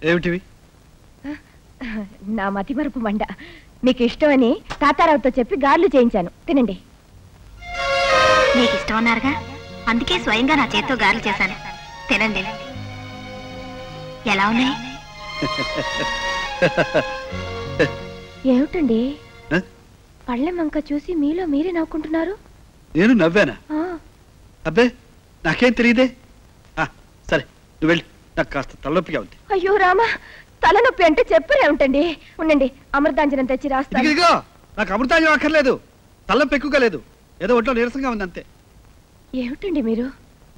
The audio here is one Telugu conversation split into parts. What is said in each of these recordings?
ఏమిటివి? నా మతిమరుపు మండ. మీకు ఇష్టమని తాతారావుతో చెప్పి గార్లు చేయించాను, తినండి. నీకు ఇష్టం అన్నారుగా, అందుకే స్వయంగా నా చేత్తో గారెలు చేశాను, తినండి. ఎలా ఉన్నాయి? ఏమిటండి పళ్ళెం వంక చూసి మీలో మీరే నవ్వుకుంటున్నారు? నేను నవ్వానా? అబ్బే, నాకేం తెలియదే. సరే, నువ్వు వెళ్ళి, నాకు కాస్త తలనొప్పిగా ఉంది. అయ్యో రామా, తలనొప్పి అంటే చెప్పరే ఉంటండి. ఉండండి, అమృతాంజనం తెచ్చి రాస్తాను. ఇదిగో, నాకు అమృతాంజనం అక్కర్లేదు. తలనొప్పి ఎక్కువగా లేదు, ఏదో ఒంట్లో నీరసంగా ఉంది అంతే. ఏమిటండి మీరు?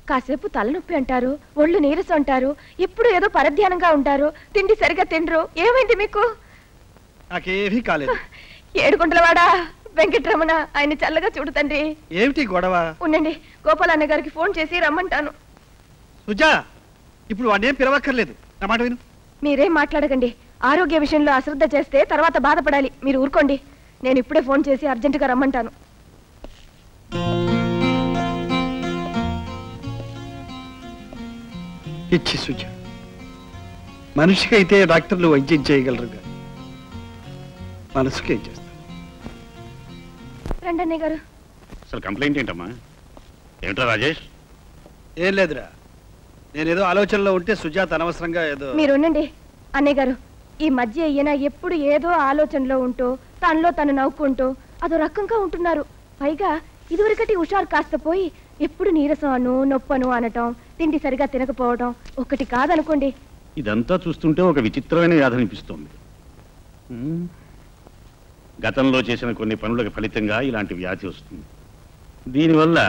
కాసేపు తలనొప్పి అంటారు, ఒళ్ళు నీరసం అంటారు, ఎప్పుడు ఏదో పరధ్యానంగా ఉంటారు, తిండి సరిగా తినరు. ఏమైంది మీకు? నాకేమీ కాలేదు. ఏడుగుంటలవాడా వెంకటరమణ, ఆయన చల్లగా చూడుతండి. ఏమిటి గొడవ? ఉండండి, గోపాలన్న గారికి ఫోన్ చేసి రమ్మంటాను. సుజా, ఇప్పుడు వాడినేం పిలవక్కర్లేదు, నా మాట విను. మీరేం మాట్లాడకండి. ఆరోగ్య విషయంలో అశ్రద్ధ చేస్తే తర్వాత బాధపడాలి. మీరు ఊరుకోండి. నేను ఇప్పుడే ఫోన్ చేసి అర్జెంటుగా రమ్మంటాను. ఇచ్చి సుజ, మనిషికైతే డాక్టర్లు వైద్యం చేయగలరు, మనసుకేం చేస్తారు? రండి అన్నయ్య గారు. అసలు కంప్లైంట్ ఏంటమ్మా? ఏమిటో రాజేష్? ఏం లేదురా, నేనేదో ఆలోచనలో ఉంటే సుజాత అనవసరంగా ఏదో. మీరు ఉండండి అన్నయ్య గారు. ఈ మధ్య ఈయన ఎప్పుడు ఏదో ఆలోచనలో ఉంటూ తనలో తను నవ్వుకుంటూ అదో రకంగా ఉంటున్నారు. పైగా ఇదివరకటి హుషారు కాస్త పోయి ఎప్పుడు నీరసం అను నొప్పను అనటం, తిండి సరిగా తినకపోవడం ఒకటి కాదనుకోండి. ఇదంతా చూస్తుంటే ఒక విచిత్రమైన వ్యాధి అనిపిస్తోంది. గతంలో చేసిన కొన్ని పనులకు ఫలితంగా ఇలాంటి వ్యాధి వస్తుంది. దీనివల్ల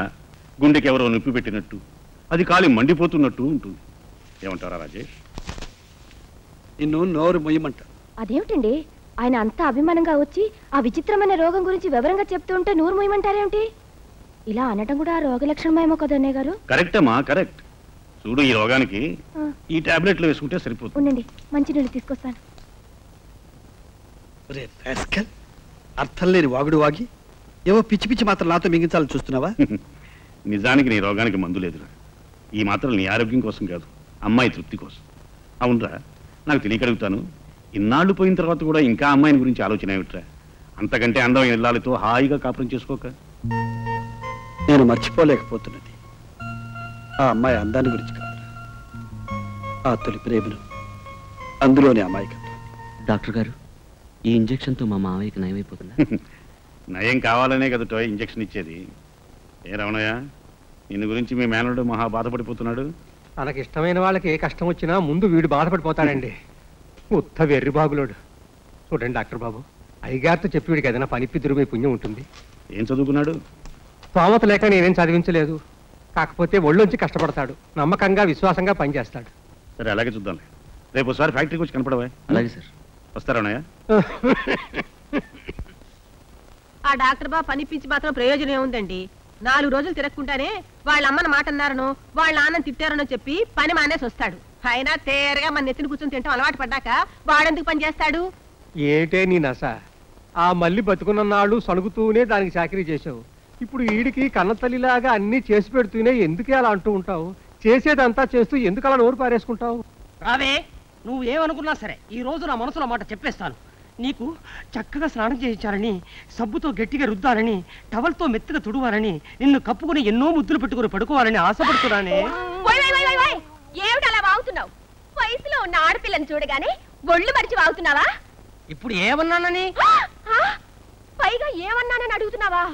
గుండెకి ఎవరో నొప్పి పెట్టినట్టు, అది కాలి మండిపోతున్నట్టు ఉంటుంది. ఏమంటారా రాజేష్? నిన్ను నోరు మొయ్యమంట. అదేమిటండి, ఆయన అంతా అభిమానంగా వచ్చి ఆ విచిత్రమైన రోగం గురించి వివరంగా చెప్తూ ఉంటే నోరు మొయ్యమంటారేమిటి? ఇలా అనటం కూడా రోగ లక్షణమేమో కదా అన్నయ్య గారు. కరెక్ట్ అమ్మా, కరెక్ట్. చూడు, ఈ రోగానికి ఈ టాబ్లెట్లు వేసుకుంటే సరిపోతుంది. ఉండండి, మంచినీళ్ళు తీసుకొస్తాను. అర్థం లేని వాగుడు వాగి ఏవో పిచ్చి పిచ్చి మాత్రం నాతో మింగించాలని చూస్తున్నావా? నిజానికి నీ రోగానికి మందు లేదురా. ఈ మాత్రం నీ ఆరోగ్యం కోసం కాదు, అమ్మాయి తృప్తి కోసం. అవునరా, నాకు తెలియకడుగుతాను, ఇన్నాళ్ళు పోయిన తర్వాత కూడా ఇంకా అమ్మాయిని గురించి ఆలోచన ఏమిట్రా? అంతకంటే అందమైన ఇల్లాలతో హాయిగా కాపురం చేసుకోక. నేను మర్చిపోలేకపోతున్నది ఆ అమ్మాయి అందాన్ని గురించి కాదు, ఆ తొలి ప్రేమను, అందులోని అమాయకత్వం. డాక్టర్ గారు, ఈ ఇంజెక్షన్తో మా మావయ్యకి నయమైపోతుందా? నయం కావాలనే కదా ఇంజెక్షన్ ఇచ్చేది. ఏ రమణయ్య, నిన్ను గురించి మీ మేనడు మహా బాధపడిపోతున్నాడు. తనకి ఇష్టమైన వాళ్ళకి ఏ కష్టం వచ్చినా ముందు వీడు బాధపడిపోతాడండి. ఉత్త వెర్రి బాగులోడు. చూడండి డాక్టర్ బాబు, అయ్యగారితో చెప్పి వీడికి ఏదైనా పనిపిద్దురు మీ పుణ్యం ఉంటుంది. ఏం చదువుకున్నాడు? స్తోమత లేక నేనేం చదివించలేదు. కాకపోతే ఒళ్ళొంచి కష్టపడతాడు, నమ్మకంగా విశ్వాసంగా పనిచేస్తాడు. సరే, అలాగే చూద్దాం. రేపు ఒకసారి ఫ్యాక్టరీకి వచ్చి కనపడవా? అలాగే సార్. వస్తారన్నయ్య? ఆ డాక్టర్ బాబు పనిపించి మాత్రం ప్రయోజనం ఏముందండి? 4 రోజులు తిరగకుండానే వాళ్ళ అమ్మని మాట అన్నారనో వాళ్ళ నాన్నని తిట్టారనో చెప్పి పని మానేసి వస్తాడు. అయినా తేరగా మన నెత్తిని కూర్చొని తింటాం అలవాటు పడ్డాక వాడెందుకు పని చేస్తాడు? ఏటే నీ నస? ఆ మళ్ళీ బతుకున్న నాళ్ళు సణుగుతూనే దానికి చాకరీ చేసావు. ఇప్పుడు వీడికి కన్నతల్లిలాగా అన్ని చేసి పెడుతూనే ఎందుకే అలా అంటూ ఉంటావు? చేసేదంతా చేస్తూ ఎందుకు అలా నోరు పారేసుకుంటావు? రావే, నువ్వేమనుకున్నా సరే ఈ రోజు నా మనసులో మాట చెప్పేస్తాను. నీకు చక్కగా స్నానం చేయించాలని, సబ్బుతో గట్టిగా రుద్దాలని, టవల్తో మెత్తగా తుడవాలని, నిన్ను కప్పుకుని ఎన్నో ముద్దులు పెట్టుకుని పడుకోవాలని ఆశపడుతున్నానే. ఏమిటి అలా వాగుతున్నావు? వయసులో ఉన్న ఆడపిల్లని చూడగానే ఒళ్ళు మరిచి వాగుతున్నావా? ఇప్పుడు ఏమన్నానని? పైగా ఏమన్నానని అడుగుతున్నావా?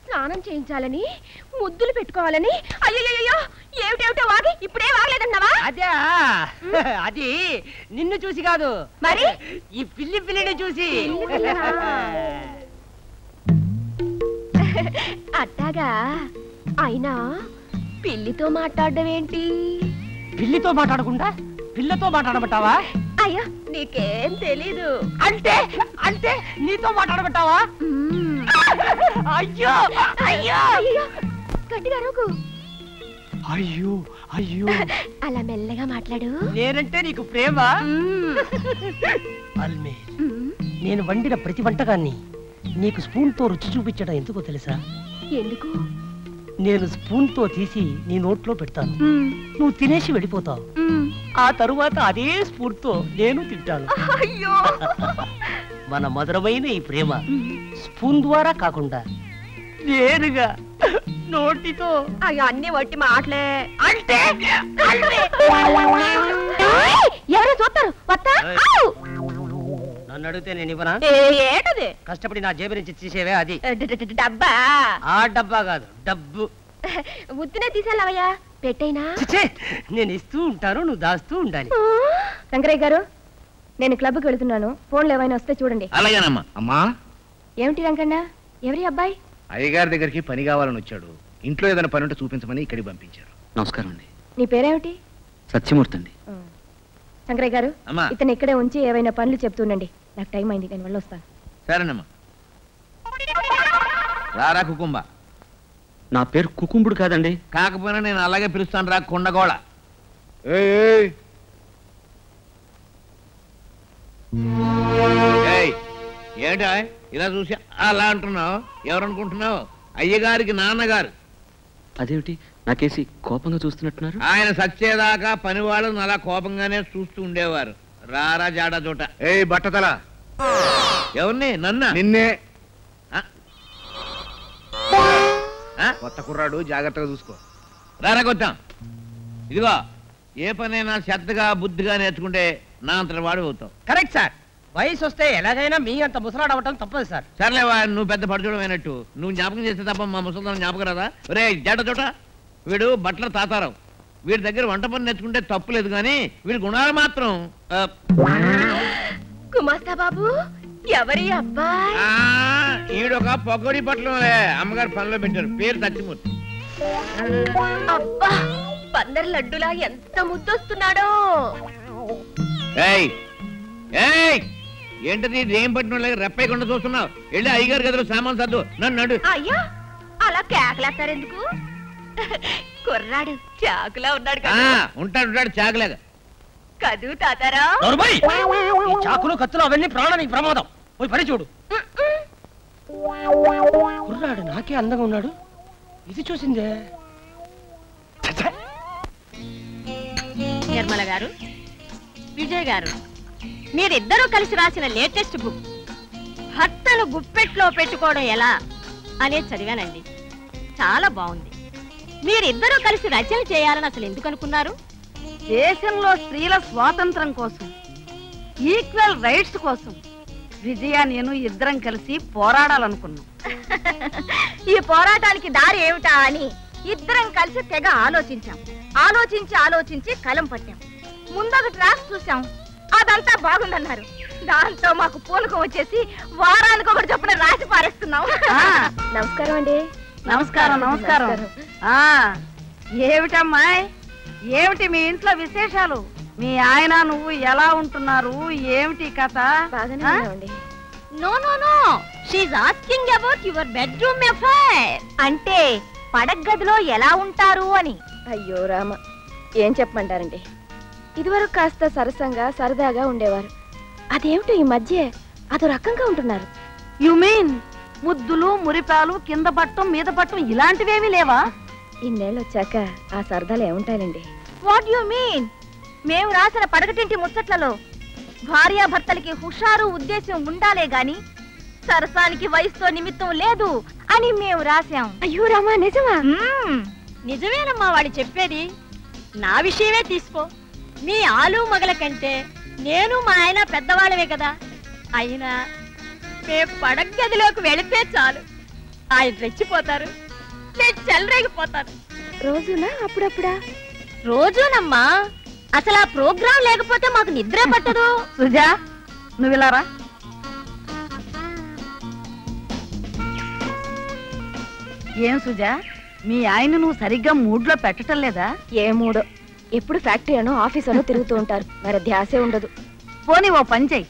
స్నానం చేయించాలని, ముద్దులు పెట్టుకోవాలని. అయ్యో, ఏమిటేమిటో వాగి ఇప్పుడే వాగలేదన్నావా? అదే, అది నిన్ను చూసి కాదు, మరి ఈ పిల్లిని చూసి. అట్టాగా. అయినా పిల్లితో మాట్లాడడం ఏంటి? పిల్లితో మాట్లాడకుండా పిల్లతో మాట్లాడమంటావా? అయ్యో, నీకేం తెలీదు. అంటే అంటే నీతో మాట్లాడమంటావా? అయ్యో అయ్యో గట్టిగా అరుగు. అయ్యో అయ్యో, అలా మెల్లగా మాట్లాడు. నేనంటే నీకు ప్రేమ? అల్మేర్, నేను వండిన ప్రతి వంటకాన్ని నీకు స్పూన్ తో రుచి చూపించడం ఎందుకో తెలుసా? ఎందుకు? నేను స్పూన్ తో తీసి నీ నోట్లో పెడతాను, నువ్వు తినేసి వెళ్ళిపోతావు. ఆ తరువాత అదే స్ఫూర్తితో నేను తింటాను. అయ్యో మన మధురమైన ఈ ప్రేమ స్పూన్ ద్వారా కాకుండా నేరుగా నోటితో. అయ్యో అన్ని వట్టి మాటలే. అంటే ఎవరో చూస్తారు వస్తా. నన్ను అడిగితే నేను ఇవ్వనా? ఏంటది? కష్టపడి నా జేబు నుంచి తీసేవే అది. డబ్బా? ఆ డబ్బా కాదు, డబ్బు. ఉత్తినే తీసేలావయ్యా, పెట్టైనా. నేను ఇస్తూ ఉంటాను, నువ్వు దాస్తూ ఉండాలి. శంకరయ్య గారు, నేను క్లబ్కి వెళుతున్నాను. ఫోన్లు ఏమైనా వస్తే చూడండి. అలాగేనమ్మా. అమ్మా ఏమిటి రంగన్న, ఎవరి అబ్బాయి? అయ్యగారి దగ్గరికి పని కావాలని వచ్చాడు. ఇంట్లో ఏదైనా పని ఉంటే చూపించమని ఇక్కడికి పంపించారు. నమస్కారం అండి. నీ పేరేమిటి? సత్యమూర్తి అండి. శంకరయ్య గారు, ఇతను ఇక్కడే ఉంచి ఏవైనా పనులు చెప్తుండండి. నాకు టైం అయింది, నేను వెళ్ళొస్తాను. సరేనమ్మా. రారా కుకుంబ. నా పేరు కుకుంబుడు కాదండి. కాకపోయినా నేను అలాగే పిలుస్తాను రా కొండగోళ. ఏంటా ఇలా చూసి అలా అంటున్నావు? ఎవరనుకుంటున్నావు? అయ్యగారికి నాన్నగారు. అదేమిటి నాకేసి కోపంగా చూస్తున్నట్టున్నారు? ఆయన సచ్చేదాకా పని వాళ్ళని అలా కోపంగానే చూస్తూ ఉండేవారు. రారా జాడా చోట. బట్టతల. ఎవరిని? నన్న? నిన్నే. కొత్త కుర్రాడు, జాగ్రత్తగా చూసుకో. రారా కొత్తాం. ఇదిగో, ఏ పనైనా శ్రద్ధగా బుద్ధిగా నేర్చుకుంటే నా అంతటి వాడు అవుతావు. Correct sir. వయసు వస్తే ఎలాగైనా మీ అంత ముసలాడు అవ్వటం తప్పదు సార్. సర్లేవా, నువ్వు పెద్ద పడుచూడం అయినట్టు నువ్వు జ్ఞాపకం చేస్తే తప్ప మా ముసలిదాన్ని జ్ఞాపకం రాదా? రే జడ చోట, వీడు బట్టల తాతారావు. వీడి దగ్గర వంట పని నేర్చుకుంటే తప్పు లేదు, కానీ వీడి గుణాలు మాత్రం. కుమాస్తా బాబు, ఎవరి అబ్బాయి? ఈడొక పొగడి బట్టలు అమ్మగారు పనిలో పెట్టారు. పేరు సత్యమూర్తి. అబ్బా, బందర్ లడ్డులా ఎంత ముద్దొస్తున్నాడో. ఏంటది ఏం పట్టిన రెప్పయ్యకుండా చూస్తున్నావు? వెళ్ళి అయ్యగారు గదిలో సామాన్ సర్దు. నన్ను నడు. అయ్యా, అలా కేకలేస్తారు ఎందుకు? కుర్రాడు చాకులా ఉన్నాడు కదా. ఉంటాడు చాకులాగా. కదూ తాతారా? చాకులు కత్తులు అవన్నీ ప్రాణానికి ప్రమాదం. పోయి పని చూడు. కుర్రాడు నాకే అందంగా ఉన్నాడు, ఇది చూసిందే. నిర్మల గారు, విజయ్ గారు, మీరిద్దరూ కలిసి రాసిన లేటెస్ట్ బుక్ భర్తను గుప్పెట్లో పెట్టుకోవడం ఎలా అనేది చదివానండి. చాలా బాగుంది. మీరిద్దరూ కలిసి రచన చేయాలని అసలు ఎందుకు అనుకున్నారు? దేశంలో స్త్రీల స్వాతంత్రం కోసం, ఈక్వల్ రైట్స్ కోసం విజయ నేను ఇద్దరం కలిసి పోరాడాలనుకున్నాం. ఈ పోరాటానికి దారి ఏమిటా అని ఇద్దరం కలిసి తెగ ఆలోచించాం. ఆలోచించి కలం పట్టాం. ముందొక డ్రాఫ్ట్ చూసాం, అదంతా బాగుందన్నారు. దాంతో మాకు పూనకం వచ్చేసి వారానికి ఒకటి చొప్పున రాసి పారేస్తున్నాం. నమస్కారం అండి. నమస్కారం. ఏమిటమ్మాయి, ఏమిటి మీ ఇంట్లో విశేషాలు? మీ ఆయన నువ్వు ఎలా ఉంటున్నారు? ఏమిటి కథ? No no no, she's asking about your bedroom affair. అంటే పడగదిలో ఎలా ఉంటారు అని. అయ్యో రామ, ఏం చెప్పమంటారండి. ఇదివరకు కాస్త సరసంగా సరదాగా ఉండేవారు. అదేమిటో ఈ మధ్య అదో రకంగా ఉంటున్నారు. యు మీన్ ముద్దులు, మురిపాలు, కింద పట్టం మీద పట్టం ఇలాంటివేమీ లేవా? ఇన్నేళ్ళు వచ్చాక ఆ సరదాలు ఏముంటాయండి. What you mean? మేము రాసిన పడగటింటి ముచ్చట్లలో భార్యాభర్తలకి హుషారు ఉద్దేశం ఉండాలే గాని సరసానికి వయసుతో నిమిత్తం లేదు అని మేము రాశాం. అయ్యో రామా, నిజమా? నిజమేనమ్మా వాడు చెప్పేది. నా విషయమే తీసుకో. మీ ఆలు మగల కంటే నేను మా ఆయన పెద్దవాళ్ళమే కదా. అయినా మేము పడగదిలోకి వెళితే చాలు, ఆయన రెచ్చిపోతారు, నేను చెలరేగిపోతాను. రోజునా అప్పుడప్పుడా? రోజునమ్మా. అసలు ఆ ప్రోగ్రాం లేకపోతే మాకు నిద్రే పట్టదు. సుజా, నువ్వు ఇలా రా. ఏం సుజా, మీ ఆయన నువ్వు సరిగ్గా మూడ్లో పెట్టడం లేదా? ఏ మూడో, ఎప్పుడు ఫ్యాక్టరీ అనో ఆఫీస్ అనో తిరుగుతూ ఉంటారు, మరి ధ్యాసే ఉండదు. పోనీ ఓ పని చెయ్యి,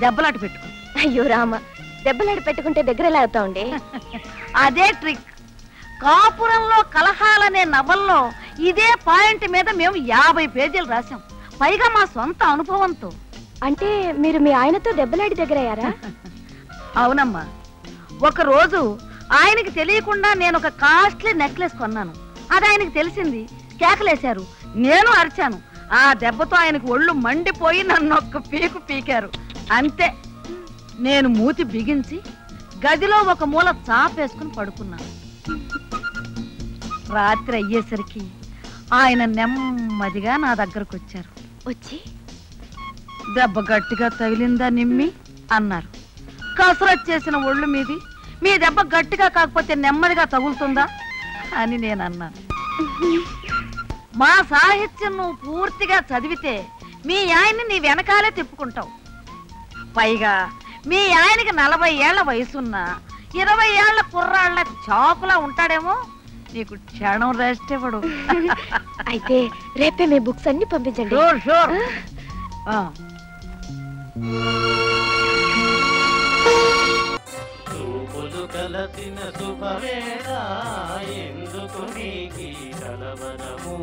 దెబ్బలాట పెట్టుకో. అయ్యో రామ, దెబ్బలాట పెట్టుకుంటే దగ్గర ఎలా అవుతామండి? అదే ట్రిక్. కాపురంలో కలహాలనే నవల్లో ఇదే పాయింట్ మీద మేము 50 పేజీలు రాసాం, పైగా మా సొంత అనుభవంతో. అంటే మీరు మీ ఆయనతో దెబ్బలాడి దగ్గర అయ్యారా? అవునమ్మా. ఒక రోజు ఆయనకి తెలియకుండా నేను ఒక కాస్ట్లీ నెక్లెస్ కొన్నాను. అది ఆయనకి తెలిసింది, కేకలేశారు. నేను అరిచాను. ఆ దెబ్బతో ఆయనకు ఒళ్ళు మండిపోయి నన్ను ఒక్క పీకు పీకారు. అంతే, నేను మూతి బిగించి గదిలో ఒక మూల చాపేసుకుని పడుకున్నాను. రాత్రి అయ్యేసరికి ఆయన నెమ్మదిగా నా దగ్గరకు వచ్చారు. వచ్చి దెబ్బ గట్టిగా తగిలిందా నిమ్మి అన్నారు. కసరత్ చేసిన ఒళ్ళు మీది, మీ దెబ్బ గట్టిగా కాకపోతే నెమ్మదిగా తగులుతుందా అని నేను అన్నాను. మా సాహిత్యం నువ్వు పూర్తిగా చదివితే మీ ఆయన్ని నీ వెనకాలే తిప్పుకుంటావు. పైగా మీ ఆయనకి 40 ఏళ్ల వయసున్నా 20 ఏళ్ల కుర్రాళ్ళ చాకులా ఉంటాడేమో. నీకు క్షణం రెస్ట్ ఇవ్వడు. అయితే రేపే మీ బుక్స్ అన్ని పంపించండి. Sure sure. కలసిన శుభవేళ ఎందుకు నీకి కలవరము,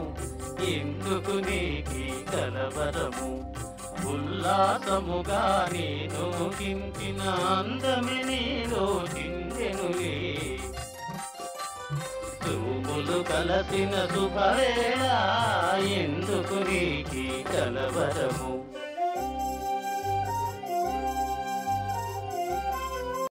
ఎందుకు నీకి కలవరము, ఉల్లాసముగా నేను కించిన అందమి నీలో చిందెనులే. చూపులు కలసిన శుభవేళ ఎందుకు నీకి కలవరము.